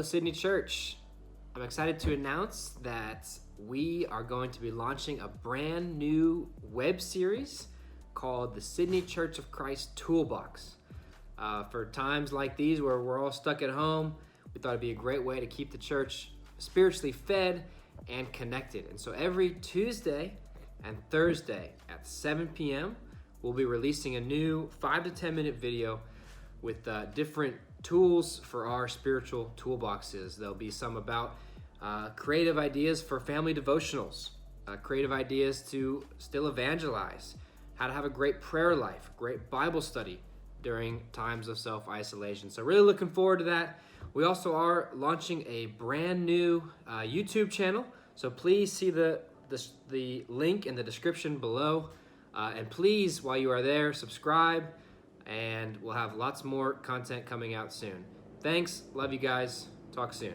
Hello, Sydney Church. I'm excited to announce that we are going to be launching a brand new web series called the Sydney Church of Christ Toolbox. For times like these where we're all stuck at home, we thought it'd be a great way to keep the church spiritually fed and connected. And so every Tuesday and Thursday at 7 p.m., we'll be releasing a new 5 to 10 minute video with different tools for our spiritual toolboxes. There'll be some about creative ideas for family devotionals, creative ideas to still evangelize, how to have a great prayer life, great Bible study during times of self-isolation. So really looking forward to that. We also are launching a brand new YouTube channel. So please see the link in the description below. And please, while you are there, subscribe, and we'll have lots more content coming out soon. Thanks. Love you guys. Talk soon.